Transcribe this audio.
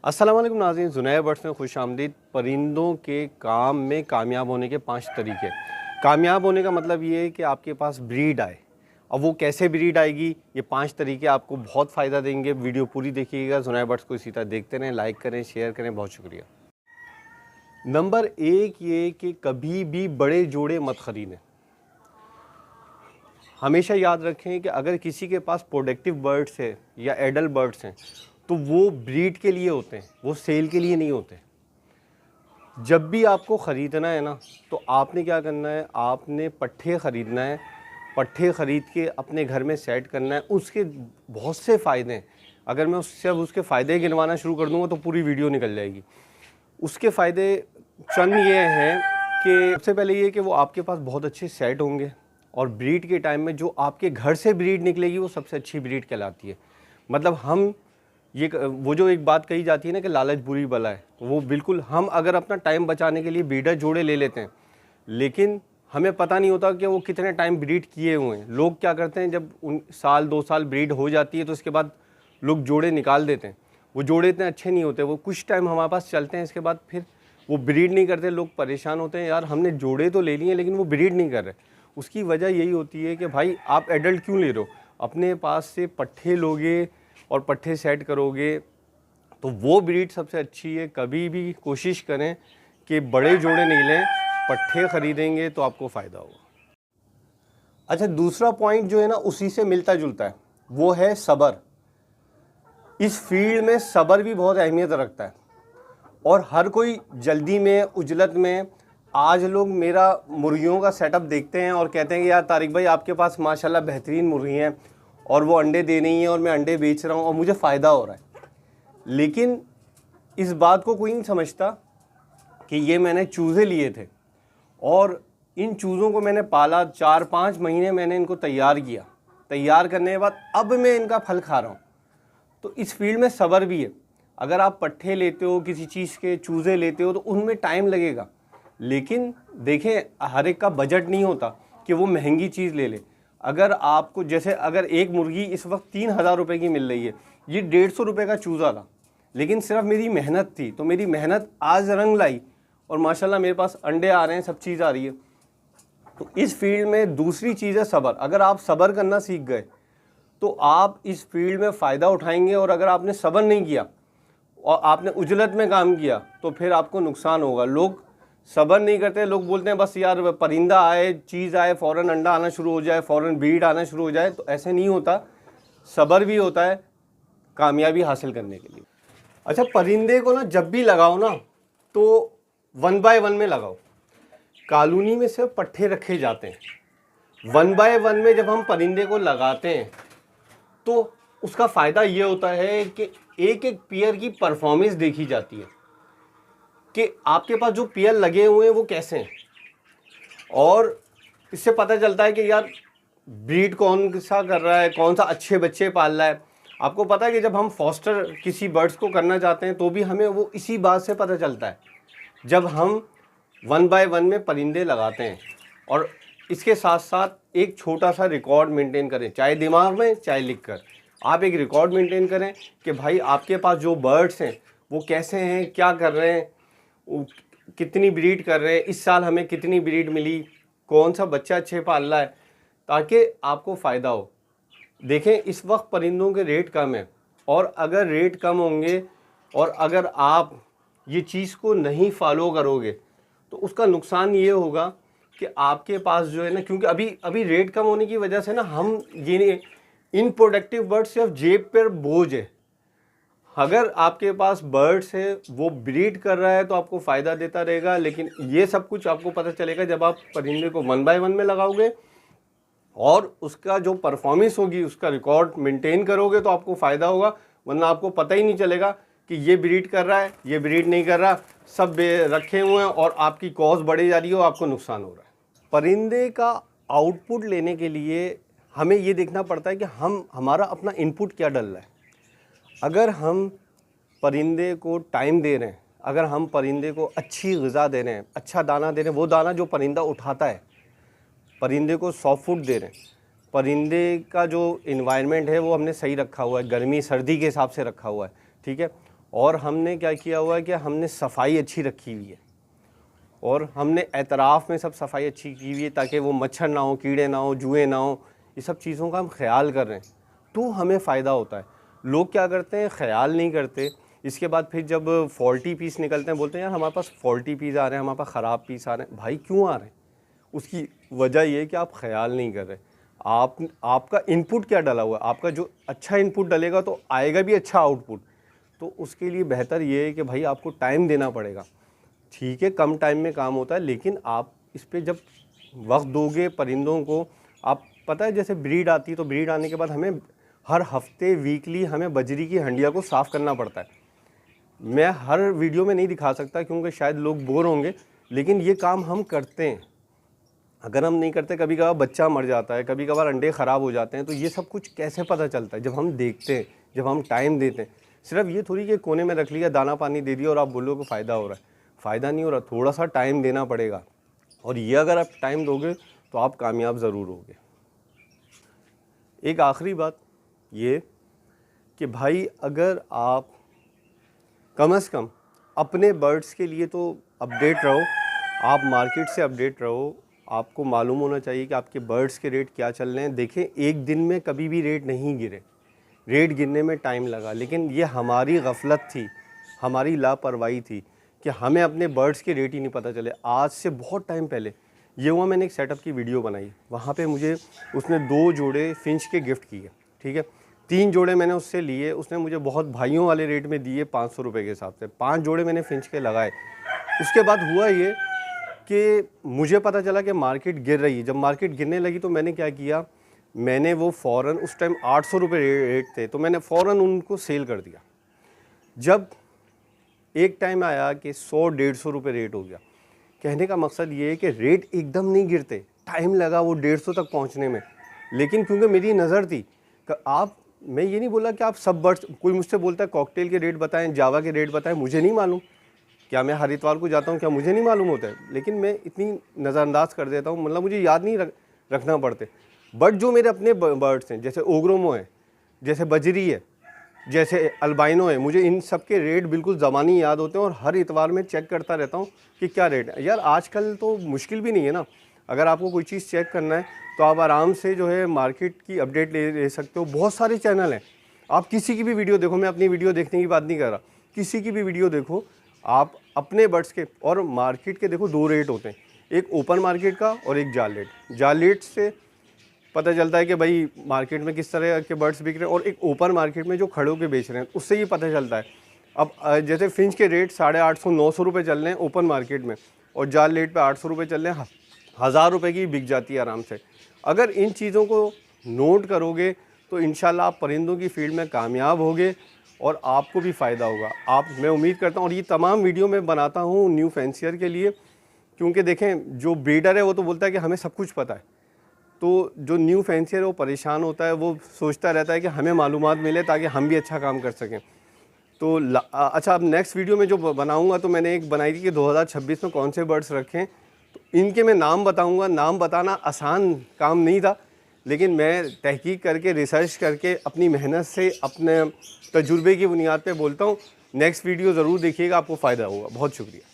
अस्सलाम वालेकुम नाज़रीन, जुनैर बर्ड्स में खुश आमदीद। परिंदों के काम में कामयाब होने के 5 तरीके। कामयाब होने का मतलब ये है कि आपके पास ब्रीड आए। अब वो कैसे ब्रीड आएगी, ये 5 तरीके आपको बहुत फ़ायदा देंगे। वीडियो पूरी देखिएगा। जुनैर बर्ड्स को इसी तरह देखते रहें, लाइक करें, शेयर करें। बहुत शुक्रिया। नंबर 1 ये कि कभी भी बड़े जोड़े मत ख़रीदें। हमेशा याद रखें कि अगर किसी के पास प्रोडक्टिव बर्ड्स है या एडल्ट बर्ड्स हैं तो वो ब्रीड के लिए होते हैं, वो सेल के लिए नहीं होते। जब भी आपको ख़रीदना है ना, तो आपने क्या करना है, आपने पट्ठे ख़रीदना है। पट्ठे ख़रीद के अपने घर में सेट करना है। उसके बहुत से फ़ायदे हैं। अगर मैं उसके फ़ायदे गिनवाना शुरू कर दूँगा तो पूरी वीडियो निकल जाएगी। उसके फ़ायदे चंद ये हैं कि सबसे पहले ये कि वो आपके पास बहुत अच्छे सेट होंगे और ब्रीड के टाइम में जो आपके घर से ब्रीड निकलेगी वो सबसे अच्छी ब्रीड कहलाती है। मतलब हम ये वो जो एक बात कही जाती है ना कि लालच बुरी बला है, वो बिल्कुल हम अगर अपना टाइम बचाने के लिए ब्रीडर जोड़े ले लेते हैं, लेकिन हमें पता नहीं होता कि वो कितने टाइम ब्रीड किए हुए हैं। लोग क्या करते हैं, जब साल 2 साल ब्रीड हो जाती है तो उसके बाद लोग जोड़े निकाल देते हैं। वो जोड़े इतने अच्छे नहीं होते, वो कुछ टाइम हमारे पास चलते हैं, इसके बाद फिर वो ब्रीड नहीं करते। लोग परेशान होते हैं, यार हमने जोड़े तो ले लिए लेकिन वो ब्रीड नहीं कर रहे। उसकी वजह यही होती है कि भाई आप एडल्ट क्यों ले रहे हो, अपने पास से पट्ठे लोगे और पट्ठे सेट करोगे तो वो ब्रीड सबसे अच्छी है। कभी भी कोशिश करें कि बड़े जोड़े नहीं लें, पट्ठे ख़रीदेंगे तो आपको फ़ायदा होगा। अच्छा, दूसरा पॉइंट जो है ना उसी से मिलता जुलता है, वो है सब्र। इस फील्ड में सब्र भी बहुत अहमियत रखता है और हर कोई जल्दी में, उजलत में। आज लोग मेरा मुर्गियों का सेटअप देखते हैं और कहते हैं कि यार तारिक भाई आपके पास माशाल्लाह बेहतरीन मुर्गी हैं और वो अंडे दे रही हैं और मैं अंडे बेच रहा हूँ और मुझे फ़ायदा हो रहा है। लेकिन इस बात को कोई नहीं समझता कि ये मैंने चूज़े लिए थे और इन चूज़ों को मैंने पाला, 4-5 महीने मैंने इनको तैयार किया। तैयार करने के बाद अब मैं इनका फल खा रहा हूँ। तो इस फील्ड में सब्र भी है। अगर आप पट्ठे लेते हो, किसी चीज़ के चूज़े लेते हो तो उनमें टाइम लगेगा, लेकिन देखें हर एक का बजट नहीं होता कि वो महंगी चीज़ ले ले। अगर आपको जैसे अगर एक मुर्गी इस वक्त 3,000 रुपये की मिल रही है, ये 150 रुपये का चूज़ा था, लेकिन सिर्फ मेरी मेहनत थी, तो मेरी मेहनत आज रंग लाई और माशाल्लाह मेरे पास अंडे आ रहे हैं, सब चीज़ आ रही है। तो इस फील्ड में दूसरी चीज़ है सब्र। अगर आप सब्र करना सीख गए तो आप इस फील्ड में फ़ायदा उठाएंगे, और अगर आपने सब्र नहीं किया और आपने उजलत में काम किया तो फिर आपको नुकसान होगा। लोग सब्र नहीं करते, लोग बोलते हैं बस यार परिंदा आए, चीज़ आए, फ़ौरन अंडा आना शुरू हो जाए, फ़ौरन ब्रीड आना शुरू हो जाए। तो ऐसे नहीं होता, सब्र भी होता है कामयाबी हासिल करने के लिए। अच्छा, परिंदे को ना जब भी लगाओ ना तो 1 बाय 1 में लगाओ। कॉलोनी में सिर्फ पट्ठे रखे जाते हैं। 1 बाय 1 में जब हम परिंदे को लगाते हैं तो उसका फ़ायदा ये होता है कि एक एक पेयर की परफॉर्मेंस देखी जाती है कि आपके पास जो पेयर लगे हुए हैं वो कैसे हैं, और इससे पता चलता है कि यार ब्रीड कौन सा कर रहा है, कौन सा अच्छे बच्चे पाल रहा है। आपको पता है कि जब हम फॉस्टर किसी बर्ड्स को करना चाहते हैं तो भी हमें वो इसी बात से पता चलता है जब हम 1 बाय 1 में परिंदे लगाते हैं। और इसके साथ साथ एक छोटा सा रिकॉर्ड मेंटेन करें, चाहे दिमाग में चाहे लिख कर। आप एक रिकॉर्ड मेंटेन करें कि भाई आपके पास जो बर्ड्स हैं वो कैसे हैं, क्या कर रहे हैं, कितनी ब्रीड कर रहे हैं, इस साल हमें कितनी ब्रीड मिली, कौन सा बच्चा अच्छे पाल रहा है, ताकि आपको फ़ायदा हो। देखें इस वक्त परिंदों के रेट कम है, और अगर रेट कम होंगे और अगर आप ये चीज़ को नहीं फॉलो करोगे तो उसका नुकसान ये होगा कि आपके पास जो है ना, क्योंकि अभी रेट कम होने की वजह से ना हम ये इन प्रोडक्टिव बर्ड्स सिर्फ जेब पर बोझ है। अगर आपके पास बर्ड्स है वो ब्रीड कर रहा है तो आपको फ़ायदा देता रहेगा, लेकिन ये सब कुछ आपको पता चलेगा जब आप परिंदे को 1 बाय 1 में लगाओगे और उसका जो परफॉर्मेंस होगी उसका रिकॉर्ड मेंटेन करोगे तो आपको फ़ायदा होगा। वरना आपको पता ही नहीं चलेगा कि ये ब्रीड कर रहा है, ये ब्रीड नहीं कर रहा, सब रखे हुए हैं और आपकी कॉस्ट बढ़ी जा रही हो, आपको नुकसान हो रहा है। परिंदे का आउटपुट लेने के लिए हमें ये देखना पड़ता है कि हमारा अपना इनपुट क्या डल रहा है। अगर हम परिंदे को टाइम दे रहे हैं, अगर हम परिंदे को अच्छी ग़िज़ा दे रहे हैं, अच्छा दाना दे रहे हैं, वो दाना जो परिंदा उठाता है, परिंदे को सॉफ्ट फूड दे रहे हैं, परिंदे का जो इन्वायरमेंट है वो हमने सही रखा हुआ है, गर्मी सर्दी के हिसाब से रखा हुआ है, ठीक है। और हमने क्या किया हुआ है कि हमने सफाई अच्छी रखी हुई है और हमने एतराफ़ में सब सफाई अच्छी की हुई है ताकि वो मच्छर ना हो, कीड़े ना हो, जुएँ ना हो, ये सब चीज़ों का हम ख्याल कर रहे हैं तो हमें फ़ायदा होता है। लोग क्या करते हैं, ख्याल नहीं करते, इसके बाद फिर जब फॉल्टी पीस निकलते हैं बोलते हैं यार हमारे पास फॉल्टी पीस आ रहे हैं, हमारे पास ख़राब पीस आ रहे हैं। भाई क्यों आ रहे हैं? उसकी वजह ये है कि आप ख्याल नहीं कर रहे। आपका इनपुट क्या डला हुआ है, आपका जो अच्छा इनपुट डलेगा तो आएगा भी अच्छा आउटपुट। तो उसके लिए बेहतर ये है कि भाई आपको टाइम देना पड़ेगा। ठीक है, कम टाइम में काम होता है, लेकिन आप इस पे जब वक्त दोगे परिंदों को, आप पता है जैसे ब्रीड आती है तो ब्रीड आने के बाद हमें हर हफ्ते वीकली हमें बजरी की हंडिया को साफ़ करना पड़ता है। मैं हर वीडियो में नहीं दिखा सकता क्योंकि शायद लोग बोर होंगे, लेकिन ये काम हम करते हैं। अगर हम नहीं करते, कभी कभार बच्चा मर जाता है, कभी कभार अंडे ख़राब हो जाते हैं, तो ये सब कुछ कैसे पता चलता है? जब हम देखते हैं, जब हम टाइम देते हैं। सिर्फ ये थोड़ी कि कोने में रख लिया, दाना पानी दे दिया और आप बोलो कि फ़ायदा हो रहा है। फ़ायदा नहीं हो रहा, थोड़ा सा टाइम देना पड़ेगा और ये अगर आप टाइम दोगे तो आप कामयाब ज़रूर होगे। एक आखिरी बात ये कि भाई अगर आप कम से कम अपने बर्ड्स के लिए तो अपडेट रहो, आप मार्केट से अपडेट रहो, आपको मालूम होना चाहिए कि आपके बर्ड्स के रेट क्या चल रहे हैं। देखें, एक दिन में कभी भी रेट नहीं गिरे, रेट गिरने में टाइम लगा, लेकिन ये हमारी गफलत थी, हमारी लापरवाही थी कि हमें अपने बर्ड्स के रेट ही नहीं पता चले। आज से बहुत टाइम पहले ये हुआ, मैंने एक सेटअप की वीडियो बनाई, वहाँ पे मुझे उसने 2 जोड़े फिंच के गिफ्ट किए, ठीक है। 3 जोड़े मैंने उससे लिए, उसने मुझे बहुत भाइयों वाले रेट में दिए 500 रुपये के हिसाब से। 5 जोड़े मैंने फिंच के लगाए। उसके बाद हुआ ये कि मुझे पता चला कि मार्केट गिर रही है। जब मार्केट गिरने लगी तो मैंने क्या किया, मैंने वो फ़ौरन, उस टाइम 800 रुपये रेट थे, तो मैंने फ़ौरन उनको सेल कर दिया। जब एक टाइम आया कि 100-150 रुपये रेट हो गया। कहने का मकसद ये है कि रेट एकदम नहीं गिरते, टाइम लगा वो 150 तक पहुंचने में, लेकिन क्योंकि मेरी नज़र थी कि मैं ये नहीं बोला कि आप सब बर्ड्स, कोई मुझसे बोलता है कॉकटेल के रेट बताएं, जावा के रेट बताएं, मुझे नहीं मालूम। क्या मैं हर इतवार को जाता हूँ, क्या मुझे नहीं मालूम होता है? लेकिन मैं इतनी नज़रअंदाज कर देता हूँ, मतलब मुझे याद नहीं रखना पड़ते। बट जो मेरे अपने बर्ड्स हैं, जैसे ओग्रोमो है, जैसे बजरी है, जैसे अल्बाइनो है, मुझे इन सब के रेट बिल्कुल ज़बानी याद होते हैं और हर इतवार में चेक करता रहता हूँ कि क्या रेट है। यार आजकल तो मुश्किल भी नहीं है ना, अगर आपको कोई चीज़ चेक करना है तो आप आराम से जो है मार्केट की अपडेट ले सकते हो। बहुत सारे चैनल हैं, आप किसी की भी वीडियो देखो, मैं अपनी वीडियो देखने की बात नहीं कर रहा, किसी की भी वीडियो देखो आप अपने बर्ड्स के। और मार्केट के देखो 2 रेट होते हैं, एक ओपन मार्केट का और एक जाल रेट। जाल रेट से पता चलता है कि भाई मार्केट में किस तरह के बर्ड्स बिक रहे हैं, और एक ओपन मार्केट में जो खड़े होकर बेच रहे हैं, उससे ये पता चलता है। अब जैसे फिंच के रेट 850-900 रुपये चल रहे हैं ओपन मार्केट में, और जाल रेट पे 800 रुपये चल रहे हैं, 1000 रुपये की बिक जाती है आराम से। अगर इन चीज़ों को नोट करोगे तो इंशाल्लाह आप परिंदों की फील्ड में कामयाब होगे और आपको भी फ़ायदा होगा। मैं उम्मीद करता हूँ, और ये तमाम वीडियो मैं बनाता हूँ न्यू फैंसियर के लिए, क्योंकि देखें जो ब्रीडर है वो तो बोलता है कि हमें सब कुछ पता है, तो जो न्यू फैंसियर है वो परेशान होता है, वो सोचता रहता है कि हमें मालूमात मिले ताकि हम भी अच्छा काम कर सकें। तो अच्छा, अब नेक्स्ट वीडियो में जो बनाऊंगा, तो मैंने एक बनाई थी कि 2026 में कौन से बर्ड्स रखें, तो इनके मैं नाम बताऊंगा। नाम बताना आसान काम नहीं था, लेकिन मैं तहकीक करके, रिसर्च करके, अपनी मेहनत से, अपने तजुर्बे की बुनियाद पे बोलता हूँ। नेक्स्ट वीडियो ज़रूर देखिएगा, आपको फ़ायदा होगा। बहुत शुक्रिया।